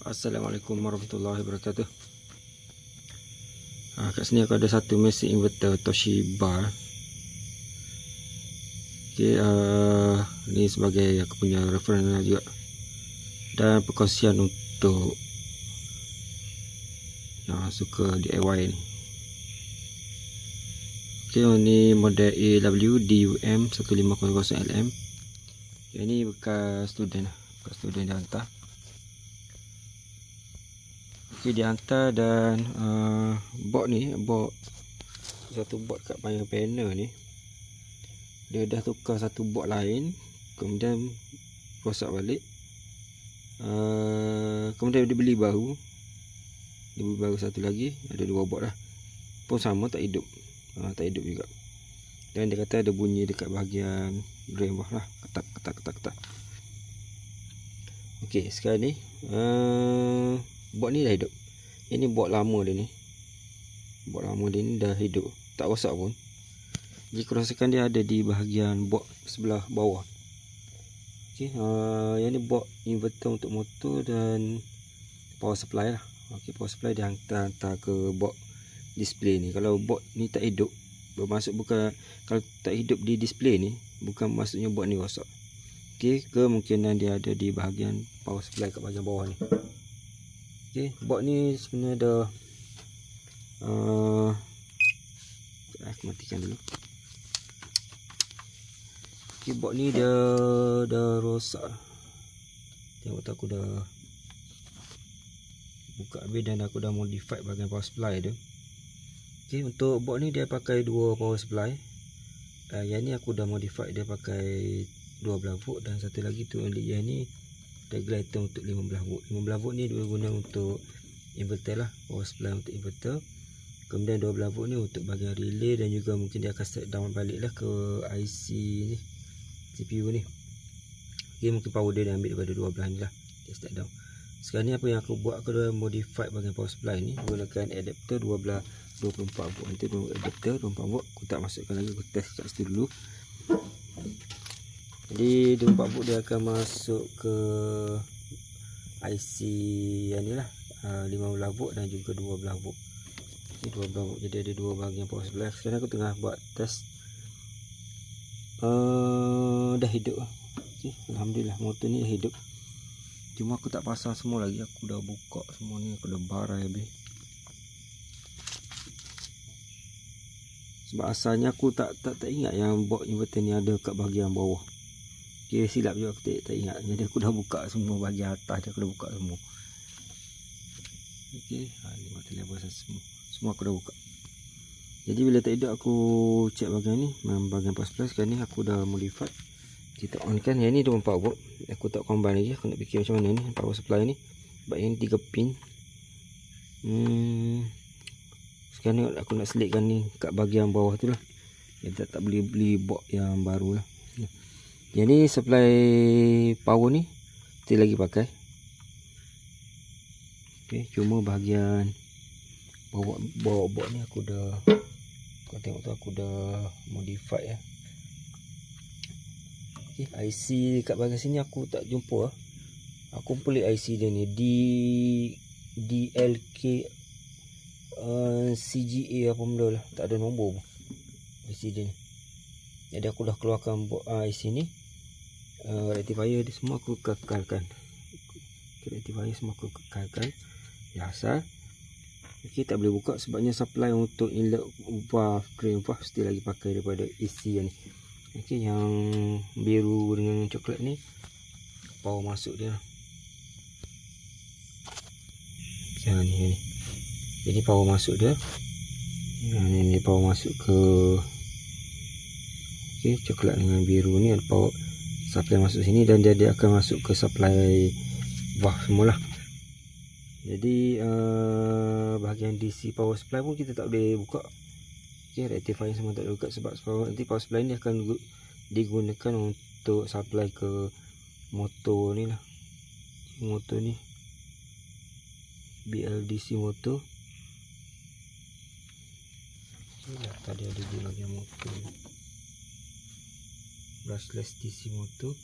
Assalamualaikum warahmatullahi wabarakatuh. Kat sini aku ada satu mesin inverter Toshiba. Ni sebagai aku punya reference juga, dan perkongsian untuk yang suka DIY ni. Ni model AWDUM 1500LM. Ini bekas student dia hantar. Dia hantar, dan board satu board kat panel ni dia dah tukar satu board lain, kemudian rosak balik. Kemudian dia beli baru satu lagi, ada dua board lah, pun sama tak hidup, juga. Dan dia kata ada bunyi dekat bahagian drain bawah lah, ketak. Okey, sekarang ni board ni dah hidup. Ini board lama dia ni. Dah hidup, tak rosak pun. Jadi kerosakan dia ada di bahagian board sebelah bawah. Okey, yang ni board inverter untuk motor dan power supply lah. Okey, power supply dia hantar ke board display ni. Kalau board ni tak hidup, kalau tak hidup di display ni, bukan maksudnya board ni rosak. Okey, kemungkinan dia ada di bahagian power supply kat bahagian bawah ni. Okey, board ni sebenarnya dah aku matikan dulu. Okey, board ni dia dah rosak. Tengok tu, aku dah buka habis dan aku dah modify bahagian power supply dia. Okey, untuk board ni dia pakai dua power supply. Yang ni aku dah modify dia pakai 12 volt, dan satu lagi tu yang ni regulator untuk 15 volt. 15 volt ni dia guna untuk inverter lah, power supply untuk inverter. Kemudian 12 volt ni untuk bahagian relay, dan juga mungkin dia akan step down balik lah ke IC ni, CPU ni. Okay, mungkin power dia ambil daripada 12 ni lah, dia step down. Sekarang ni apa yang aku buat, aku dah modify bahagian power supply ni menggunakan adapter 24 volt. Nanti adapter 24 volt aku tak masukkan lagi, aku test kat situ dulu. Jadi 24 volt dia akan masuk ke IC yang ni lah, 15 volt dan juga 12 volt. Ini 12 volt, jadi ada dua bahagian power supply. Sekarang aku tengah buat test. Dah hidup. Okay, alhamdulillah motor ni dah hidup. Cuma aku tak pasang semua lagi, aku dah buka semua ni, aku dah barai habis. Sebab asalnya aku tak ingat yang board inverter ni ada kat bahagian bawah. Okay, silap juga, aku tak ingat. Jadi aku dah buka semua bahagian atas dia, aku dah buka semua. Okey, ni mata level semua aku dah buka. Jadi bila tak hidup, aku check bahagian ni, bahagian power supply. Sekarang ni aku dah modify. Kita on kan, yang ni 24 volt. Aku tak combine lagi, aku nak fikir macam mana ni power supply ni. Sebab yang ni 3 pin. Sekarang ni aku nak selitkan ni kat bahagian bawah tu lah. Kita tak boleh beli board yang baru lah. Yang ni supply power ni still lagi pakai. Okay, cuma bahagian bawah board ni aku dah, kau tengok tu, aku dah modify ya. Okay, IC kat bahagian sini aku tak jumpa. Aku pelik IC dia ni, DLK CGA apa benda lah, tak ada nombor pun IC dia ni. Jadi aku dah keluarkan IC ni. Rectifier dia semua aku kekalkan. Rectifier semua aku kekalkan biasa. Okey, tak boleh buka sebabnya supply untuk inlet valve, drain valve still lagi pakai daripada AC yang ni. Okey, yang biru dengan coklat ni power masuk dia. Yang ni. Jadi power masuk dia. Ini power masuk ke, okey, coklat dengan biru ni ada power supply masuk sini, dan dia akan masuk ke supply valve semula. Jadi bahagian DC power supply pun kita tak boleh buka. Okey, rectifier semua tak boleh buka sebab nanti power supply ni akan digunakan untuk supply ke motor ni lah. Motor ni BLDC motor. Tadi ada di bahagian motor, brushless DC motor.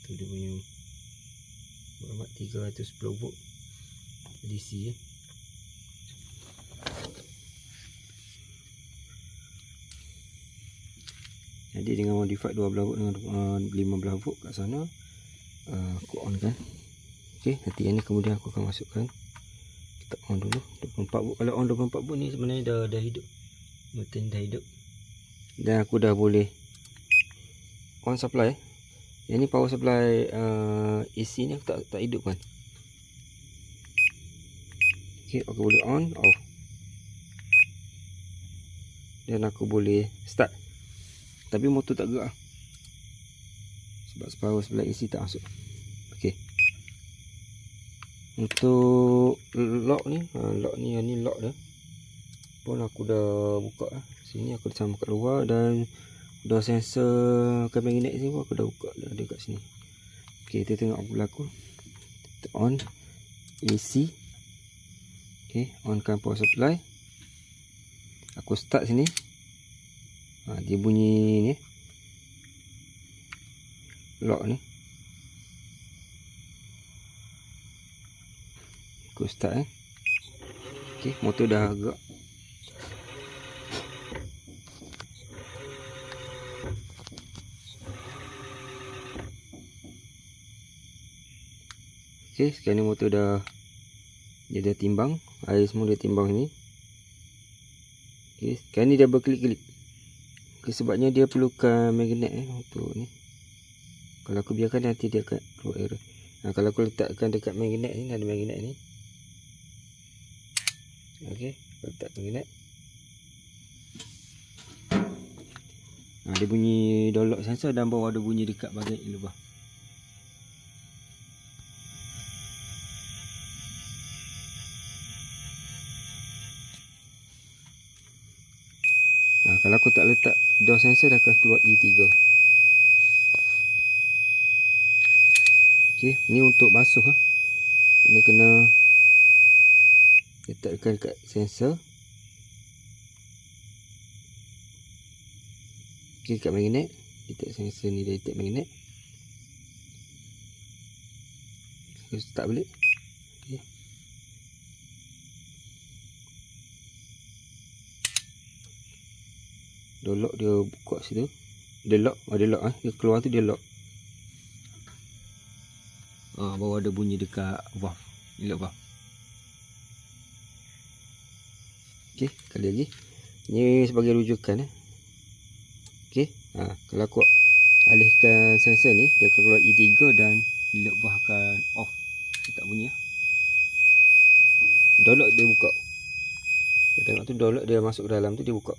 tu dia punya berapa 310 volt DC Jadi dengan modify 12 volt dengan 15 volt kat sana, aku on kan. Okey, nanti yang ni kemudian aku akan masukkan. Kita on dulu 24 volt. Kalau on 24 volt ni sebenarnya dah hidup. Mesin dah hidup. Dan aku dah boleh on supply. Yang ni power supply AC ni aku tak hidup kan. Okey, aku boleh on, off. Dan aku boleh start. Tapi motor tak gerak sebab power supply AC tak masuk. Okey. Untuk lock ni, yang ni lock dia. Pun aku dah buka sini, aku dah sama kat luar dan dah sensor magnet sini pun aku dah buka dah ada kat sini. Okey, kita tengok apa berlaku. Kita on AC. Okey, onkan power supply. Aku start sini. Dia bunyi ni lock ni. Aku start Okey, motor dah gerak. Okey, sekarang ni motor dah timbang, air semua dia timbang ni. Okey, sekarang ni dia berkelip-kelip. Okay, sebabnya dia perlukan magnet untuk ni. Kalau aku biarkan nanti dia akan keluar error. Kalau aku letakkan dekat magnet ni, ada magnet ni. Okey, letak magnet. Dia bunyi dolok sensor dan bawah ada bunyi dekat bahagian lubang. Kalau aku tak letak door sensor, dia akan keluar E3. Okey, ni untuk basuh Ni kena letakkan dekat sensor. Okey, dekat magnet. Letak sensor ni, dia letak magnet. Aku start balik. Okey. Dia lock, dia buka situ. Dia lock, dia keluar tu dia lock. Bawah ada bunyi dekat valve. Ni lock valve. Okey, kali lagi. Ni sebagai rujukan Okey. Kalau aku alihkan sensor ni, dia akan keluar E3 dan lock valve akan off. Dia tak bunyi Door lock dia buka. Kita tengok tu door lock dia masuk ke dalam tu, dia buka.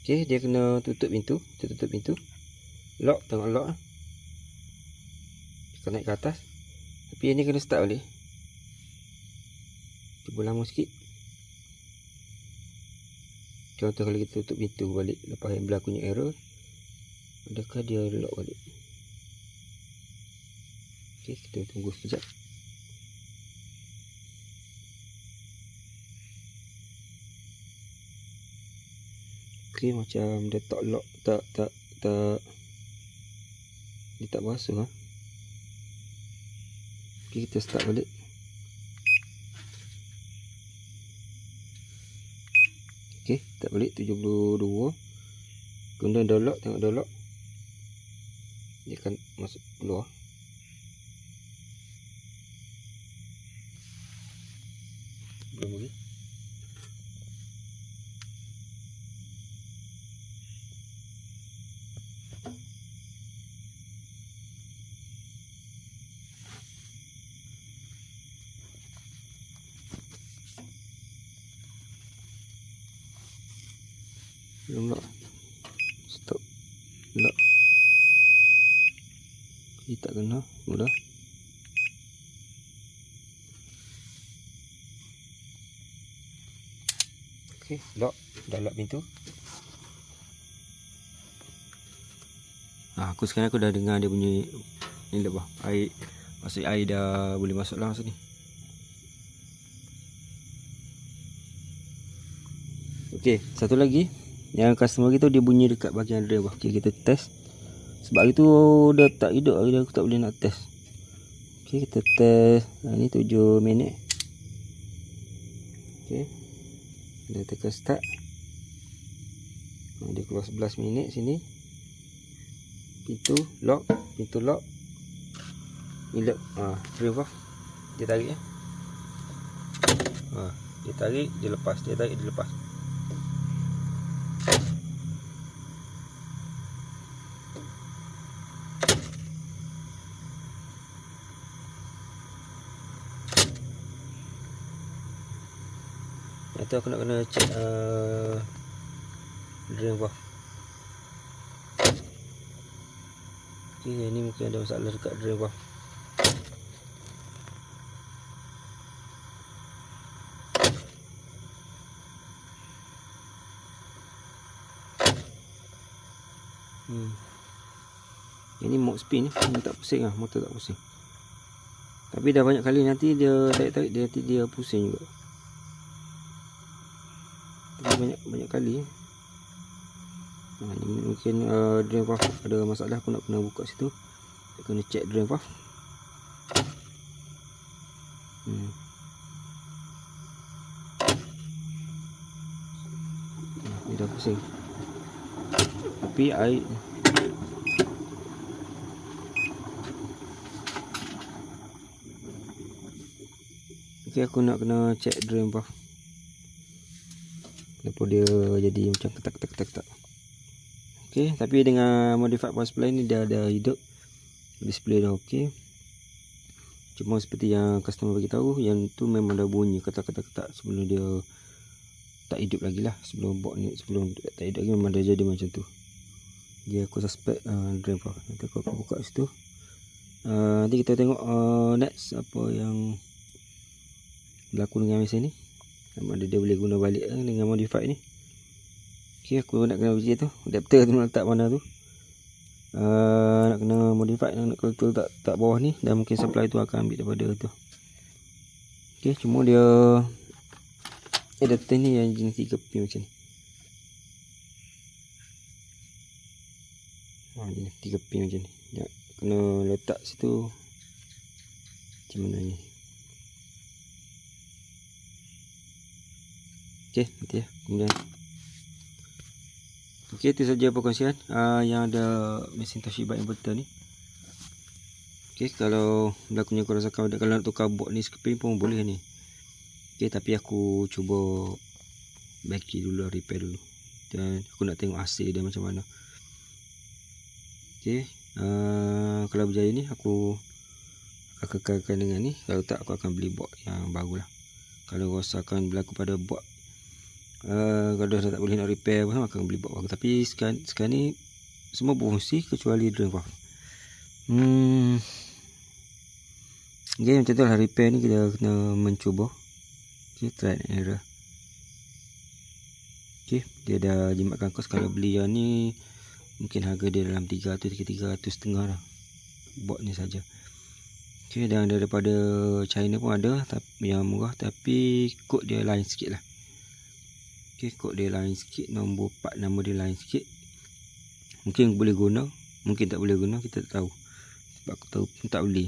Okey, dia kena tutup pintu. Kita tutup pintu. Lock, tengok lock. Kita naik ke atas. Tapi yang ni kena start balik. Cuba lama sikit. Contoh kalau kita tutup pintu balik lepas yang berlakunya error, adakah dia lock balik? Okey, kita tunggu sekejap. Okey, macam dia tak lock, tak dia tak basuh Okey, kita start balik. Okey, start balik 72. Kemudian door lock, tengok door lock. Dia akan masuk keluar. Belum lagi. Belum lock. Stop. Lock. Ini tak kena. Mudah. Okey, lock. Dah lock pintu. Aku sekarang dah dengar dia bunyi ni lepas air. Maksud air dah boleh masuk lah maksud ni. Okey, satu lagi. Yang customer kita dia bunyi dekat bahagian rear. Okey, kita test. Sebab itu dah tak hidup lagi, aku tak boleh nak test. Okey, kita test. Ni 7 minit. Okey. Kita tekan start. Dia keluar 11 minit sini. Pintu lock. Ni lock. Drain valve. Dia tarik ya. Dia tarik, dia lepas. Dia tarik, dia lepas. Itu aku nak kena check drain valve. Okey, ni mungkin ada masalah dekat drain valve. Ini mode spin ni, tak pusing lah, motor tak pusing. Tapi dah banyak kali nanti dia tarik-tarik, dia pusing juga. Banyak kali. Ni mungkin drain valve ada masalah, aku nak kena buka situ. Kita kena check drain valve. Dia dah pusing. Tapi air okey, aku nak kena check drain valve. Kenapa dia jadi macam ketak. Okey, tapi dengan modified power supply ni dia ada hidup. Display dah okey. Cuma seperti yang customer bagi tahu, yang tu memang dah bunyi ketak sebelum dia tak hidup lagi lah. Sebelum tak hidup lagi memang dah jadi macam tu. Dia aku suspect drain valve. Nanti aku akan buka situ. Nanti kita tengok next apa yang berlaku dengan mesin ni. Sama ada dia boleh guna balik dengan modified ni. Okey, aku nak kena uji tu. Adapter tu nak letak mana tu. Nak kena modified, nak betul tak bawah ni, dan mungkin supply tu akan ambil daripada tu. Okey, cuma dia adapter ni yang jenis 3 pin macam ni. Jenis 3 pin macam ni. Dia kena letak situ macam mana ni. Okey, nanti ya. Kemudian okey, itu saja perkongsian yang ada mesin Toshiba inverter ni. Okey, kalau berlakunya kerosakan, kalau nak tukar board ni sekeping pun boleh ni. Okey, tapi aku cuba baki dulu, repair dulu. Dan aku nak tengok hasil dia macam mana. Okey, kalau berjaya ni aku akan kekalkan dengan ni. Kalau tak, aku akan beli board yang baru lah. Kalau rosakan berlaku pada board, kalau dah tak boleh nak repair pun akan beli board baru. Tapi sekarang ni semua berfungsi kecuali drain valve. Okay, macam tu lah repair ni, kita kena mencuba. Okay, try and error. Okay, dia dah jimatkan kos. Kalau beli yang ni mungkin harga dia dalam 300-350 lah board ni saja. Okay, dan daripada China pun ada yang murah, tapi kod dia lain sikit lah. Okay, kod dia lain sikit, nombor part nama dia lain sikit. Mungkin boleh guna, mungkin tak boleh guna, kita tak tahu. Sebab aku tahu pun tak boleh.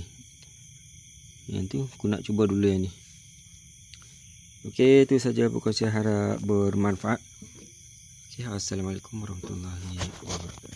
Yang tu aku nak cuba dulu yang ni. Okey, itu saja perkongsian, harap bermanfaat. Okey, assalamualaikum warahmatullahi wabarakatuh.